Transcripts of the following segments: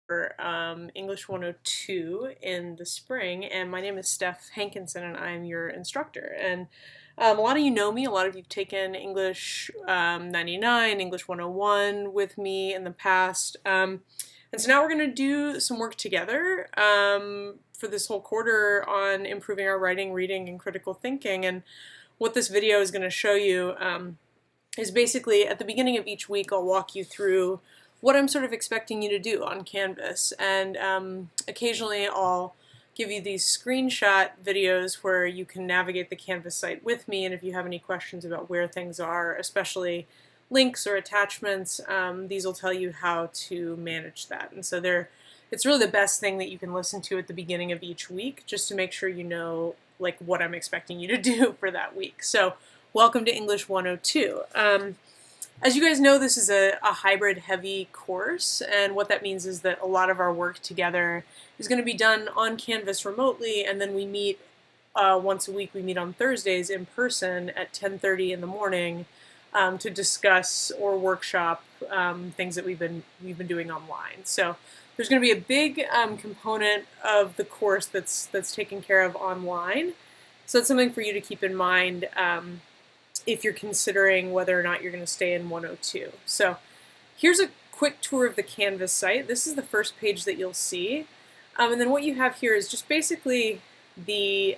for English 102 in the spring, and my name is Steph Hankinson, and I'm your instructor. And a lot of you know me. A lot of you've taken English 99, English 101 with me in the past. And so now we're going to do some work together for this whole quarter on improving our writing, reading, and critical thinking. And what this video is going to show you is basically at the beginning of each week I'll walk you through what I'm sort of expecting you to do on Canvas, and occasionally I'll give you these screenshot videos where you can navigate the Canvas site with me, and if you have any questions about where things are, especially links or attachments, these will tell you how to manage that. And so it's really the best thing that you can listen to at the beginning of each week, just to make sure you know like what I'm expecting you to do for that week. So welcome to English 102. As you guys know, this is a hybrid heavy course, and what that means is that a lot of our work together is going to be done on Canvas remotely, and then we meet once a week. We meet on Thursdays in person at 10:30 in the morning to discuss or workshop things that we've been doing online. So there's going to be a big component of the course that's taken care of online. So it's something for you to keep in mind if you're considering whether or not you're going to stay in 102. So here's a quick tour of the Canvas site. This is the first page that you'll see. And then what you have here is just basically the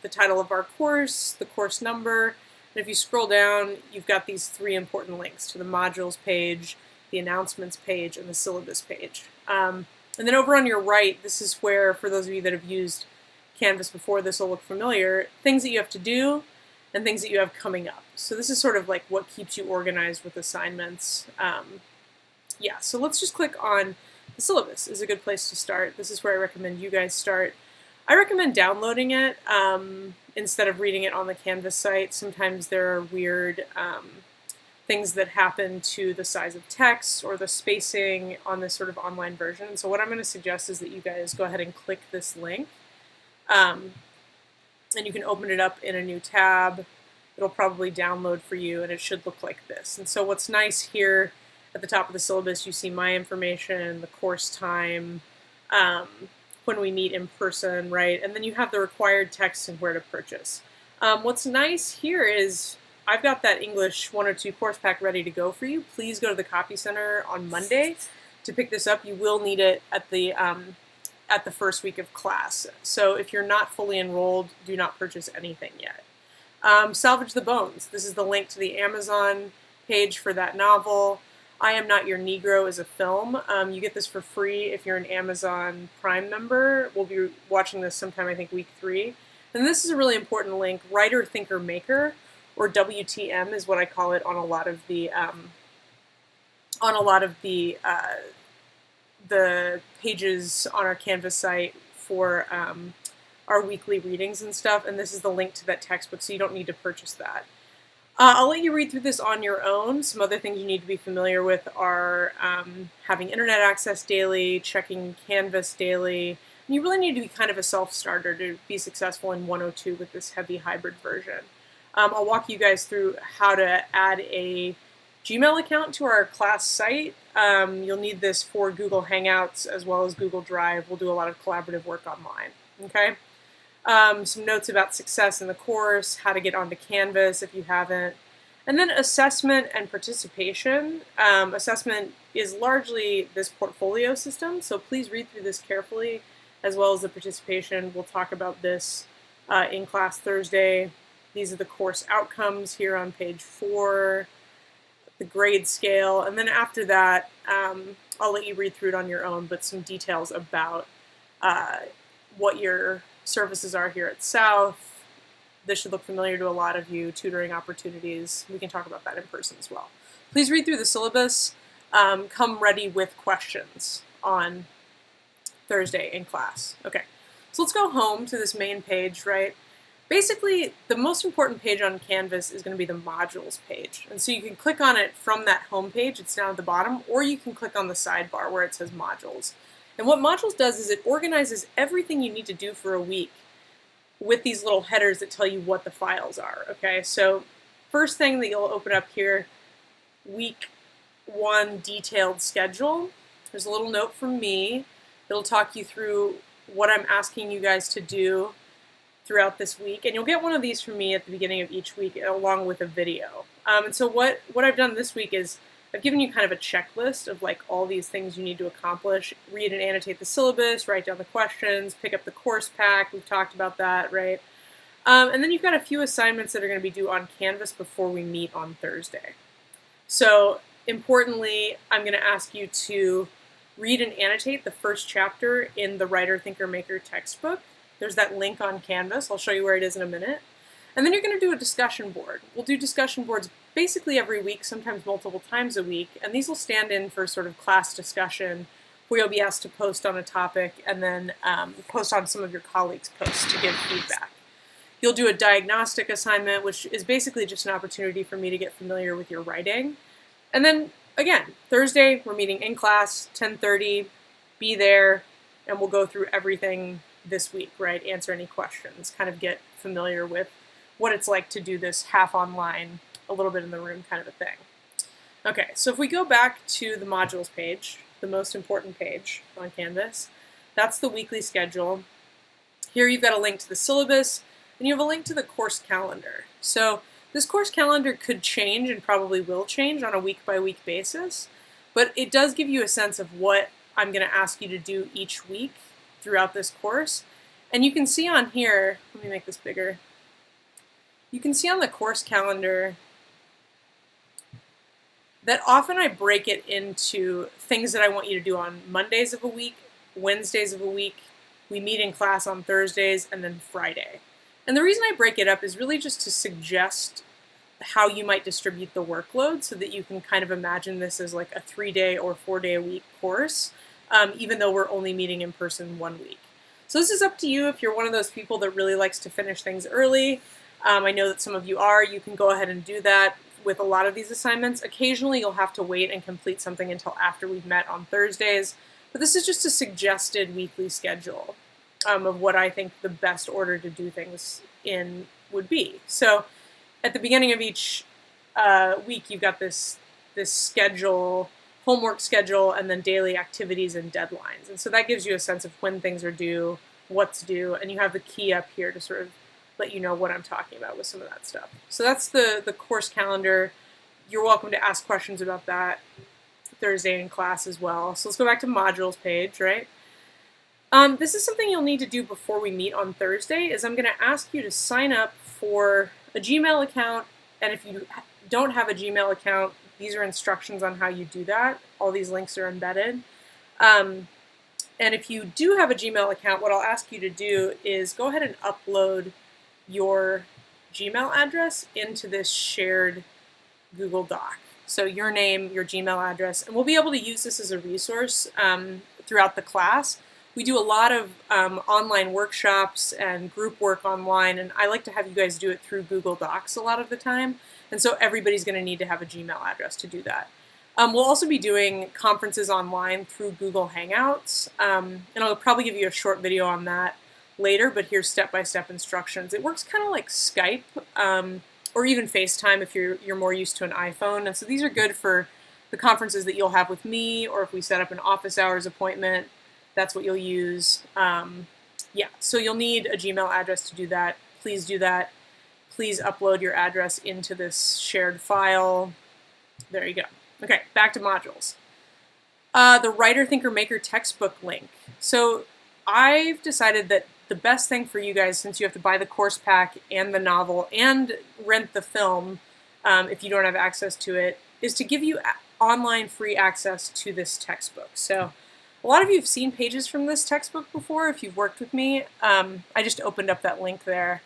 title of our course, the course number, and if you scroll down, you've got these three important links to the modules page, the announcements page, and the syllabus page. And then over on your right, this is where, for those of you that have used Canvas before, this will look familiar, things that you have to do and things that you have coming up. So this is sort of like what keeps you organized with assignments. Yeah, so let's just click on the syllabus is a good place to start. This is where I recommend you guys start. I recommend downloading it instead of reading it on the Canvas site. Sometimes there are weird things that happen to the size of text or the spacing on this sort of online version. So what I'm going to suggest is that you guys go ahead and click this link. And you can open it up in a new tab. It'll probably download for you, and it should look like this. And so what's nice here at the top of the syllabus, you see my information, the course time, when we meet in person, right? And then you have the required text and where to purchase. What's nice here is I've got that English 102 course pack ready to go for you. Please go to the Copy Center on Monday to pick this up. You will need it at the first week of class. So if you're not fully enrolled, do not purchase anything yet. Salvage the Bones. This is the link to the Amazon page for that novel. I Am Not Your Negro is a film. You get this for free if you're an Amazon Prime member. We'll be watching this sometime, I think, week 3. And this is a really important link. Writer, Thinker, Maker, or WTM is what I call it on a lot of the pages on our Canvas site for our weekly readings and stuff, and this is the link to that textbook, so you don't need to purchase that. I'll let you read through this on your own. Some other things you need to be familiar with are having internet access daily, checking Canvas daily, and you really need to be kind of a self-starter to be successful in 102 with this heavy hybrid version. I'll walk you guys through how to add a Gmail account to our class site. You'll need this for Google Hangouts as well as Google Drive. We'll do a lot of collaborative work online. Okay. Some notes about success in the course, how to get onto Canvas if you haven't, and then assessment and participation. Assessment is largely this portfolio system, so please read through this carefully, as well as the participation. We'll talk about this in class Thursday. These are the course outcomes here on page 4. The grade scale, and then after that, I'll let you read through it on your own, but some details about what your services are here at South. This should look familiar to a lot of you, tutoring opportunities. We can talk about that in person as well. Please read through the syllabus. Come ready with questions on Thursday in class. Okay, so let's go home to this main page, right? Basically, the most important page on Canvas is going to be the modules page. And so you can click on it from that home page, it's down at the bottom, or you can click on the sidebar where it says modules. And what modules does is it organizes everything you need to do for a week with these little headers that tell you what the files are, okay? So first thing that you'll open up here, week 1 detailed schedule. There's a little note from me that'll talk you through what I'm asking you guys to do throughout this week, and you'll get one of these from me at the beginning of each week along with a video. And so what I've done this week is I've given you kind of a checklist of like all these things you need to accomplish. Read and annotate the syllabus, write down the questions, pick up the course pack. We've talked about that, right? And then you've got a few assignments that are going to be due on Canvas before we meet on Thursday. So importantly, I'm going to ask you to read and annotate the first chapter in the Writer, Thinker, Maker textbook. There's that link on Canvas. I'll show you where it is in a minute. And then you're going to do a discussion board. We'll do discussion boards basically every week, sometimes multiple times a week, and these will stand in for sort of class discussion where you'll be asked to post on a topic and then post on some of your colleagues' posts to give feedback. You'll do a diagnostic assignment, which is basically just an opportunity for me to get familiar with your writing. And then, again, Thursday, we're meeting in class, 10:30, be there, and we'll go through everything this week, right? Answer any questions, kind of get familiar with what it's like to do this half online, a little bit in the room kind of a thing. Okay, so if we go back to the modules page, the most important page on Canvas, that's the weekly schedule. Here you've got a link to the syllabus, and you have a link to the course calendar. So this course calendar could change and probably will change on a week-by-week basis, but it does give you a sense of what I'm going to ask you to do each week throughout this course. And you can see on here, let me make this bigger. You can see on the course calendar that often I break it into things that I want you to do on Mondays of a week, Wednesdays of a week, we meet in class on Thursdays, and then Friday. And the reason I break it up is really just to suggest how you might distribute the workload so that you can kind of imagine this as like a 3-day or 4-day a week course, even though we're only meeting in person 1 week. So this is up to you if you're one of those people that really likes to finish things early. I know that some of you are. You can go ahead and do that with a lot of these assignments. Occasionally you'll have to wait and complete something until after we've met on Thursdays, but this is just a suggested weekly schedule of what I think the best order to do things in would be. So at the beginning of each week, you've got this schedule, homework schedule, and then daily activities and deadlines. And so that gives you a sense of when things are due, what's due, and you have the key up here to sort of let you know what I'm talking about with some of that stuff. So that's the course calendar. You're welcome to ask questions about that Thursday in class as well. So let's go back to modules page, right? This is something you'll need to do before we meet on Thursday, is I'm going to ask you to sign up for a Gmail account, and if you don't have a Gmail account, these are instructions on how you do that. All these links are embedded. And if you do have a Gmail account, what I'll ask you to do is go ahead and upload your Gmail address into this shared Google Doc. So your name, your Gmail address, and we'll be able to use this as a resource throughout the class. We do a lot of online workshops and group work online, and I like to have you guys do it through Google Docs a lot of the time, and so everybody's going to need to have a Gmail address to do that. We'll also be doing conferences online through Google Hangouts, and I'll probably give you a short video on that later, but here's step-by-step instructions. It works kind of like Skype or even FaceTime if you're more used to an iPhone, and so these are good for the conferences that you'll have with me, or if we set up an office hours appointment, that's what you'll use. Yeah, so you'll need a Gmail address to do that. Please do that. Please upload your address into this shared file. There you go. Okay, back to modules. The Writer, Thinker, Maker textbook link. So I've decided that the best thing for you guys, since you have to buy the course pack and the novel and rent the film if you don't have access to it, is to give you online free access to this textbook. So a lot of you have seen pages from this textbook before if you've worked with me. I just opened up that link there.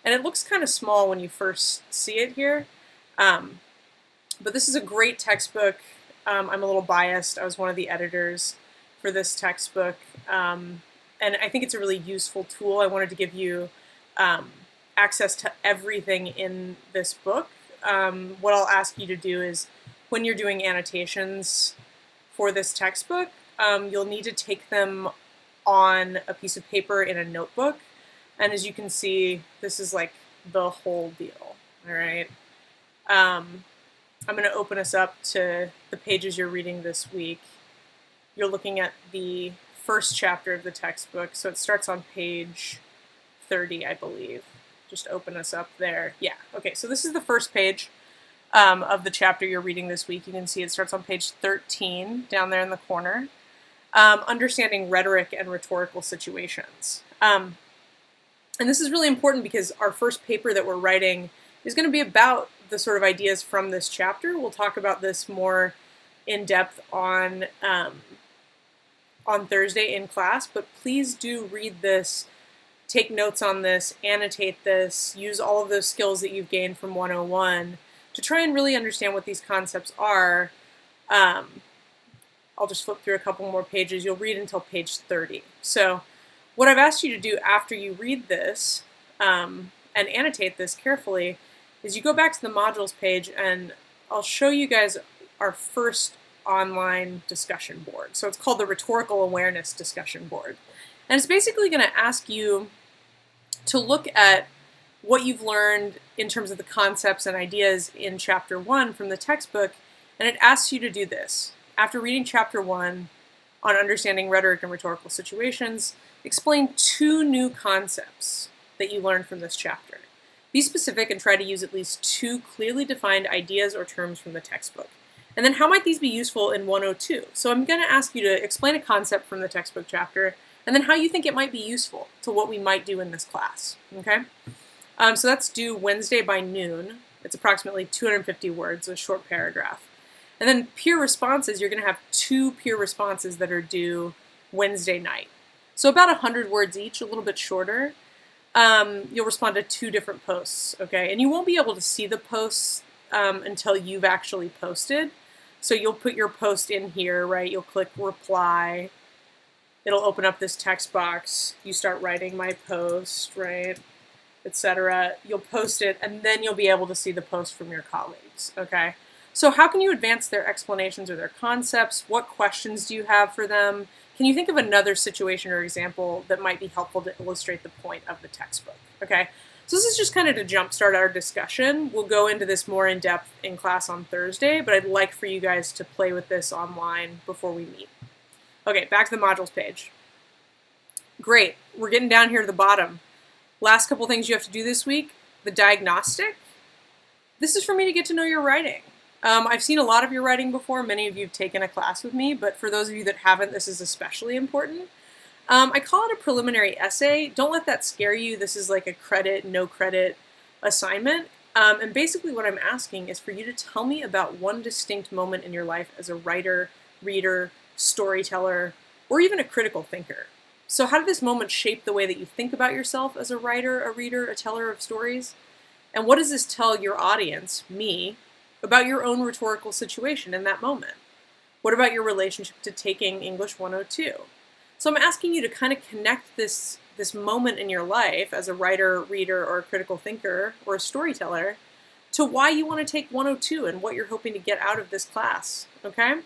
And it looks kind of small when you first see it here. But this is a great textbook. I'm a little biased. I was one of the editors for this textbook. And I think it's a really useful tool. I wanted to give you access to everything in this book. What I'll ask you to do is, when you're doing annotations for this textbook, you'll need to take them on a piece of paper in a notebook. And as you can see, this is like the whole deal, all right? I'm going to open us up to the pages you're reading this week. you're looking at the first chapter of the textbook. So it starts on page 30, I believe. Just open us up there. Yeah, okay, so this is the first page of the chapter you're reading this week. You can see it starts on page 13 down there in the corner. Understanding rhetoric and rhetorical situations. And this is really important because our first paper that we're writing is going to be about the sort of ideas from this chapter. We'll talk about this more in depth on Thursday in class, but please do read this, take notes on this, annotate this, use all of those skills that you've gained from 101 to try and really understand what these concepts are. I'll just flip through a couple more pages. You'll read until page 30. So what I've asked you to do after you read this and annotate this carefully is you go back to the modules page, and I'll show you guys our first online discussion board. So it's called the Rhetorical Awareness Discussion Board. And it's basically going to ask you to look at what you've learned in terms of the concepts and ideas in chapter 1 from the textbook, and it asks you to do this. After reading chapter 1 on understanding rhetoric and rhetorical situations, explain 2 new concepts that you learned from this chapter. Be specific and try to use at least 2 clearly defined ideas or terms from the textbook. And then how might these be useful in 102? So I'm going to ask you to explain a concept from the textbook chapter, and then how you think it might be useful to what we might do in this class, okay? So that's due Wednesday by noon. It's approximately 250 words, a short paragraph. And then peer responses, you're going to have 2 peer responses that are due Wednesday night. So about 100 words each, a little bit shorter. You'll respond to 2 different posts, okay? And you won't be able to see the posts until you've actually posted. So you'll put your post in here, right? You'll click reply. It'll open up this text box. You start writing my post, right? Etc. You'll post it, and then you'll be able to see the post from your colleagues, okay? So how can you advance their explanations or their concepts? What questions do you have for them? Can you think of another situation or example that might be helpful to illustrate the point of the textbook, okay? So this is just kind of to jumpstart our discussion. We'll go into this more in depth in class on Thursday, but I'd like for you guys to play with this online before we meet. Okay, back to the modules page. Great, we're getting down here to the bottom. Last couple things you have to do this week. The diagnostic. This is for me to get to know your writing. I've seen a lot of your writing before. Many of you have taken a class with me, but for those of you that haven't, this is especially important. I call it a preliminary essay. Don't let that scare you. This is like a credit, no credit assignment. And basically what I'm asking is for you to tell me about one distinct moment in your life as a writer, reader, storyteller, or even a critical thinker. So how did this moment shape the way that you think about yourself as a writer, a reader, a teller of stories? And what does this tell your audience, me, about your own rhetorical situation in that moment? What about your relationship to taking English 102? So I'm asking you to kind of connect this moment in your life as a writer, reader, or a critical thinker, or a storyteller, to why you want to take 102 and what you're hoping to get out of this class, okay?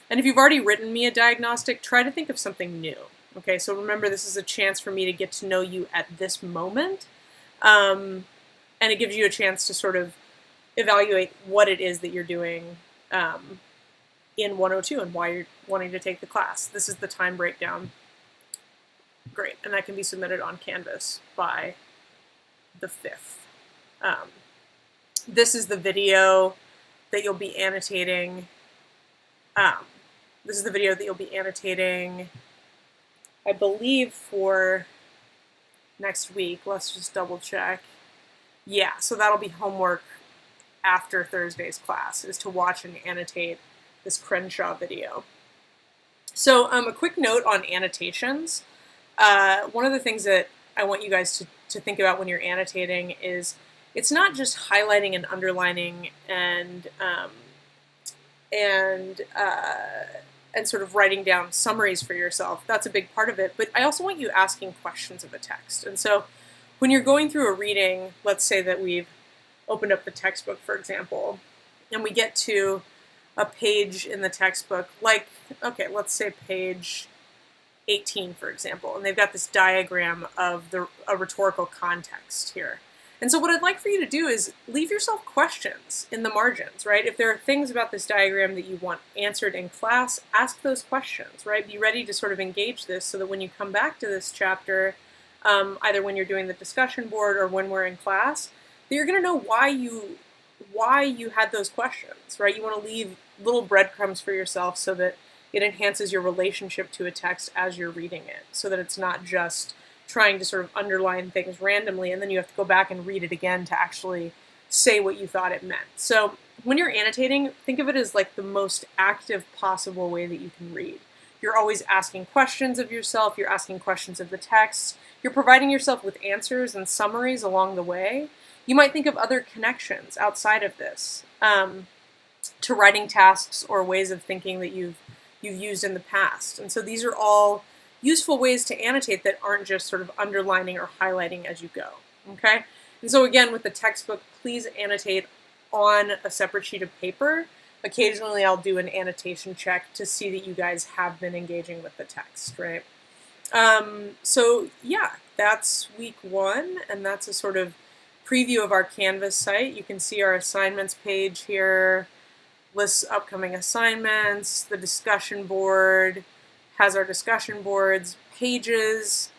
And if you've already written me a diagnostic, try to think of something new. Okay, so remember, this is a chance for me to get to know you at this moment, and it gives you a chance to sort of evaluate what it is that you're doing in 102 and why you're wanting to take the class. This is the time breakdown. Great, and that can be submitted on Canvas by the 5th. This is the video that you'll be annotating. This is the video that you'll be annotating, I believe, for next week. Let's just double check. Yeah, so that'll be homework after Thursday's class, is to watch and annotate this Crenshaw video. So a quick note on annotations. One of the things that I want you guys to think about when you're annotating is it's not just highlighting and underlining and sort of writing down summaries for yourself. That's a big part of it, but I also want you asking questions of the text. And so when you're going through a reading, let's say that we've opened up the textbook, for example, and we get to a page in the textbook, like, okay, let's say page 18, for example, and they've got this diagram of a rhetorical context here. And so what I'd like for you to do is leave yourself questions in the margins, right? If there are things about this diagram that you want answered in class, ask those questions, right? Be ready to sort of engage this so that when you come back to this chapter, either when you're doing the discussion board or when we're in class, that you're going to know why you had those questions, right? You want to leave little breadcrumbs for yourself so that it enhances your relationship to a text as you're reading it, so that it's not just trying to sort of underline things randomly and then you have to go back and read it again to actually say what you thought it meant. So when you're annotating, think of it as like the most active possible way that you can read. You're always asking questions of yourself, you're asking questions of the text, you're providing yourself with answers and summaries along the way. You might think of other connections outside of this to writing tasks or ways of thinking that you've used in the past. And so these are all useful ways to annotate that aren't just sort of underlining or highlighting as you go, okay? And so again, with the textbook, please annotate on a separate sheet of paper. Occasionally I'll do an annotation check to see that you guys have been engaging with the text, right? So yeah, that's week 1, and that's a sort of preview of our Canvas site. You can see our assignments page here, lists upcoming assignments, the discussion board, has our discussion boards, pages.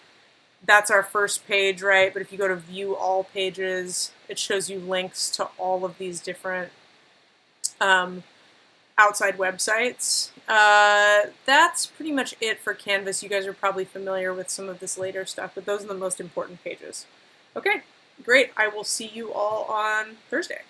That's our first page, right? But if you go to view all pages, it shows you links to all of these different outside websites. That's pretty much it for Canvas. You guys are probably familiar with some of this later stuff, but those are the most important pages. Okay, great. I will see you all on Thursday.